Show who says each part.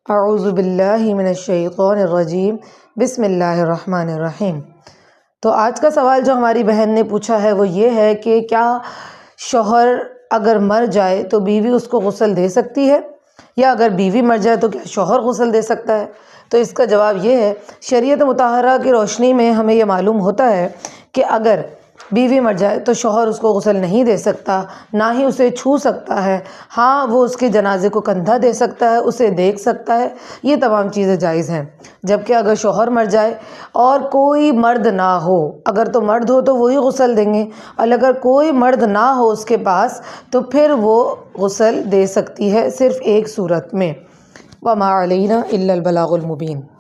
Speaker 1: اعوذ باللہ من الشیطان الرجیم بسم اللہ الرحمن الرحیم۔ تو آج کا سوال جو ہماری بہن نے پوچھا ہے وہ یہ ہے کہ کیا شوہر اگر مر جائے تو بیوی اس کو غسل دے سکتی ہے، یا اگر بیوی مر جائے تو کیا شوہر غسل دے سکتا ہے؟ تو اس کا جواب یہ ہے، شریعت مطہرہ کی روشنی میں ہمیں یہ معلوم ہوتا ہے کہ اگر بیوی مر جائے تو شوہر اس کو غسل نہیں دے سکتا، نہ ہی اسے چھو سکتا ہے۔ ہاں، وہ اس کے جنازے کو کندھا دے سکتا ہے، اسے دیکھ سکتا ہے، یہ تمام چیزیں جائز ہیں۔ جبکہ اگر شوہر مر جائے اور کوئی مرد نہ ہو، اگر تو مرد ہو تو وہی غسل دیں گے، اور اگر کوئی مرد نہ ہو اس کے پاس تو پھر وہ غسل دے سکتی ہے، صرف ایک صورت میں۔ وَمَا عَلَيْنَا إِلَّا الْبَلَاغُ الْمُبِينُ۔